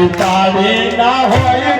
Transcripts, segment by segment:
તાળી ના હોય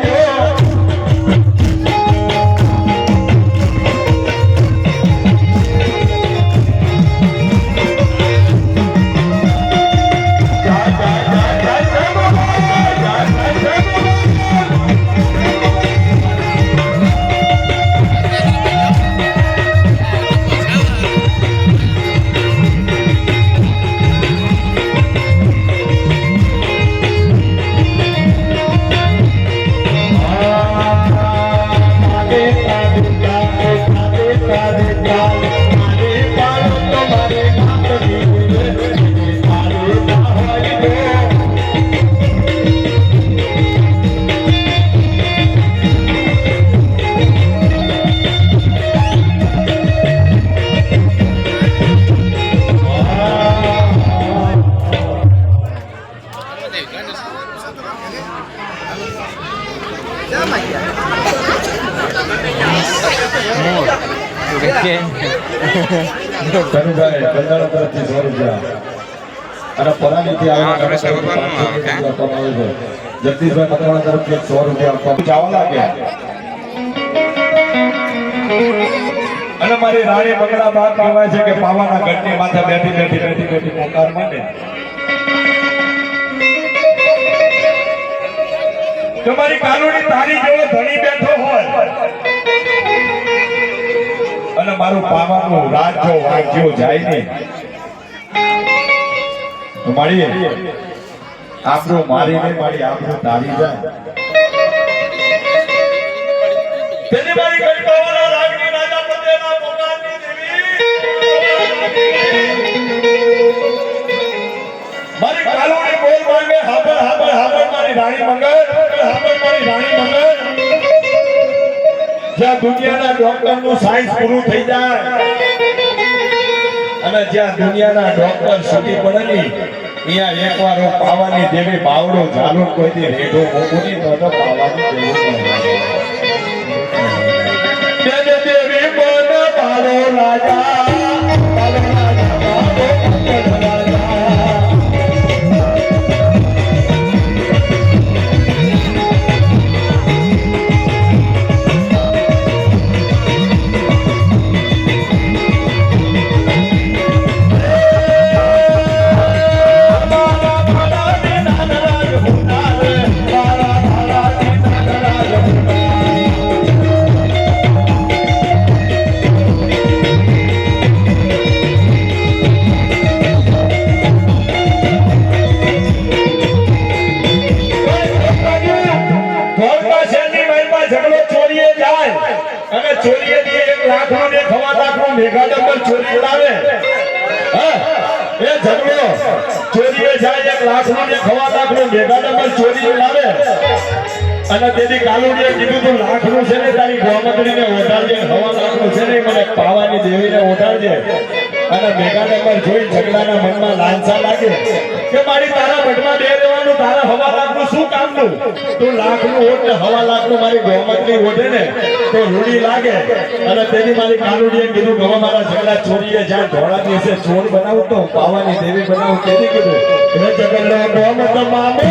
જગદીશભાઈ મકવાણા તરફથી 100 રૂપિયા આપવા જવા લાગ્યા અને મારી રાણી મંગળા બા કહેવાય છે કે પાવાના ગઢની માથે બેઠી પોકાર માંડે તમારી કાનુડી તારી જેવો ધણી બેઠો હોય અને મારું પાવાનું રાજ જો વાગ્યો જાય નહીં તો મારી આબરૂ મારીને મારી આબરૂ તારી જાય તેની મારી કડકાવાળા રાગની રાજા પટેના પોકારની દેવી મારી કાલોની બોલ માંગે હાબર મારી રાણી મંગળ જ્યાં દુનિયાના ડોક્ટરનું સાયન્સ પૂરું થઈ જાય અને જ્યાં દુનિયાના ડોક્ટર છૂટી પડે નહીં અહીંયા એકવાર પાવાની દેવી બાવડો ચાલુ કોઈથી રેડો મોકુની તો પાવાની દેવી દેવી બન બાળો રાજા અને તેથી કાલુડીએ કીધું તું લાખનું છે ને તારી ગોમતડીને ઓઢાડજે, 1.5 લાખનું છે ને મને પાવાની દેવીને ઓઢાડજે. અને ભેગા નંબર જોઈ ઝઘડાના મનમાં લાંછા લાગે કે મારી તારા ભટમાં બે દેવાનું, તારા 1.5 લાખનું શું કામનું? તું લાખનું ઓઢ ને 1.5 લાખનું મારી ગોમતડી ઓઢે ને તો રૂડી લાગે. અને તેથી મારી કાલુડીએ કીધું કે મારા ઝઘડા ચોરીએ જ્યાં ધોળા દિવસે ચોર બનાવું તો પાવાની દેવી બનાવું. તેથી કીધું હે ઝઘડો ગોમત મામો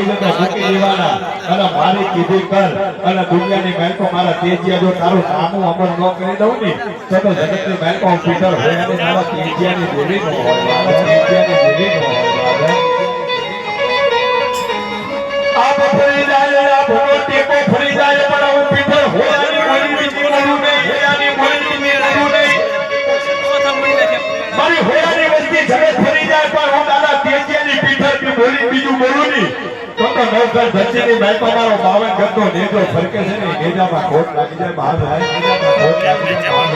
બાકી છે તો મૂકી દેવાના અને મારી કીધી કર અને દુનિયાની બેંકો મારા તેજિયા જો તારું નામું અમર ન કરી દઉં ને તો જગતની બેંકો પીટર હોય અને મારા તેજિયાની દેવી ન હોય મારા તેજિયાની દેવી ન હોય આ ફરી જાય આ ભગો ટેકો ફરી જાય પણ હું પીટર હોયાની બોલી બીજી બોલું નહીં હોયાની બોલી બીજી બોલું નહીં મારી હોયાની વસ્તી જગત ફરી જાય પણ હું દાદા તેજિયાની પીઠર કે બોલી બીજું બોલું નહીં તો નવકર ધરતીની બેંકો મારો 52 ગતનો નેજો ફરકે છે ને નેજામાં ખોટ લાગી જાય બહાર જાય ખોટ લાગી જાય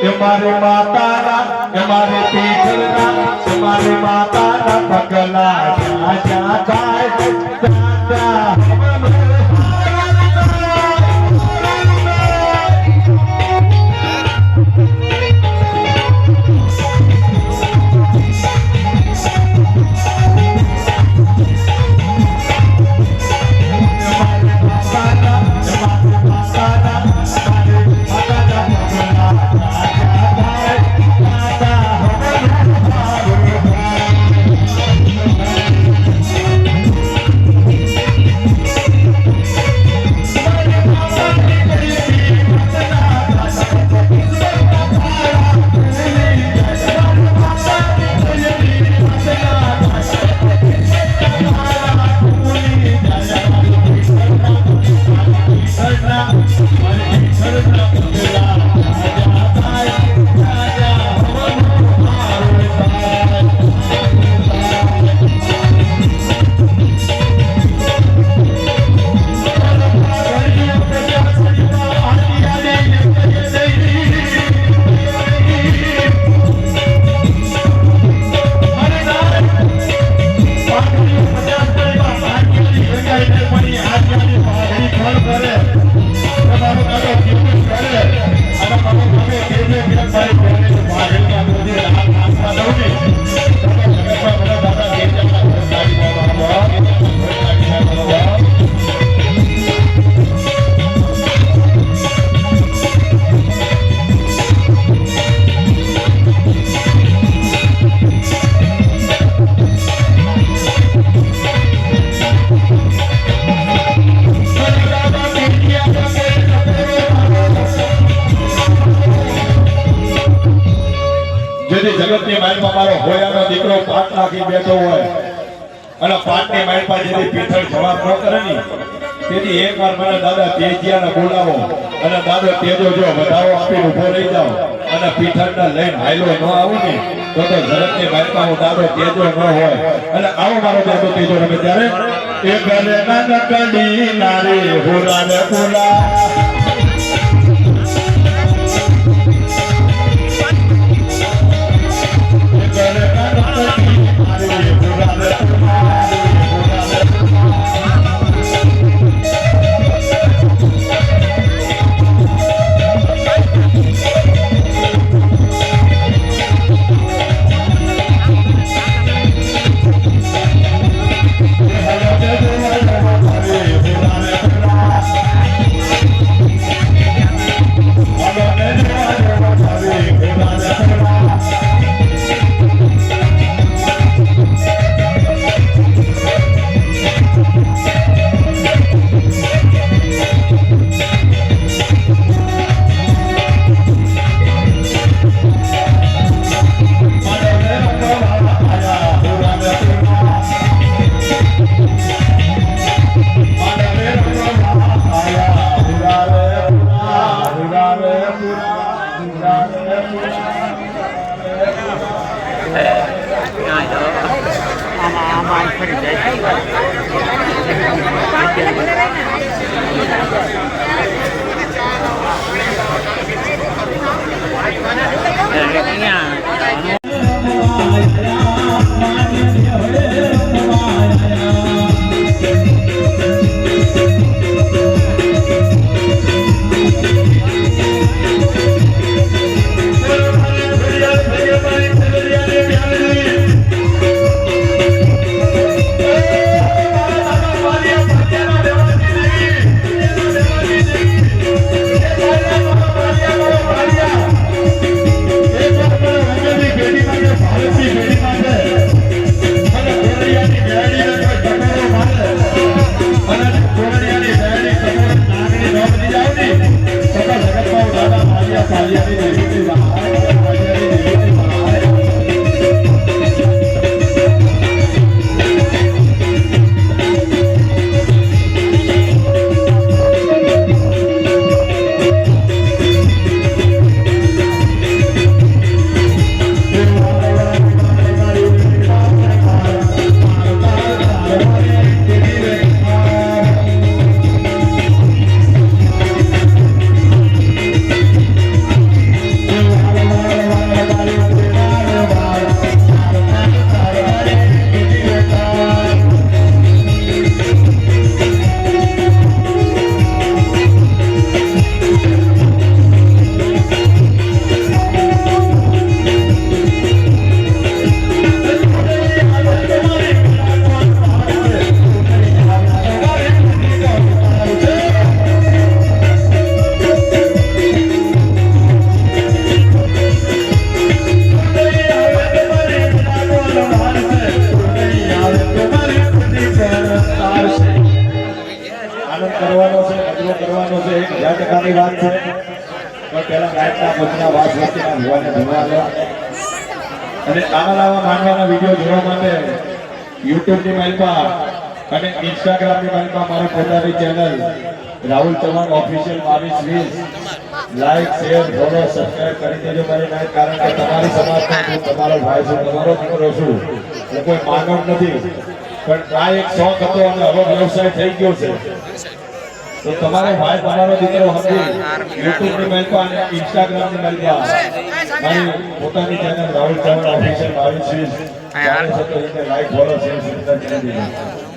એ મારી માતાના એ મારી પીઠરના એ મારી માતાના પગલા જ્યાં જાય જગતની માલમાં મારો હોયાનો દીકરો પાટ નાખી બેઠો હોય અને પાટની માલપા જેથી પીઠળ જવાબ ન કરે ને તેથી એકવાર મને દાદા તેજિયાને બોલાવો અને દાદો તેજો જો વધારો આપીને ઉભો રહી જાઓ અને પીઠળને લઈને હાયલો ન આવું ને તો જગતની માલપા હું દાદો તેજો ન હોય અને આવો મારો દાદો તેજો રમે ત્યારે એ ગલે નાનકડી નારી હોરાને બોલા જગતમાં દાદા માલિયા પાલિયાની દેવીની બહાર પાલિયાની દેવીની બહાર કરવાનો છે એક 1000% વાત છે પણ પહેલા ગાયકના પોતાના વાસ વચ્ચેના ભુવાને ભણવા લો અને આવા માનવાના વિડીયો જોવા માટે YouTube ની માલિકા અને Instagram ની માલિકા મારા પોતાની channel Rahul Chauhan official 2220 like share follow subscribe કરી દેજો મારી નાય કારણ કે તમારી સમાજમાં હું તમારો ભાઈ છું તમારો દીકરો છું હું કોઈ માનવ નથી પણ આ એક શોખ હતો અને હવે વ્યવસાય થઈ ગયો છે તો તમારો ભાઈ તમારો દીકરો સમજી YouTube ની માલિકા અને Instagram ની માલિકા મારી પોતાની channel Rahul Chauhan official 2220 like follow share subscribe કરી દેજો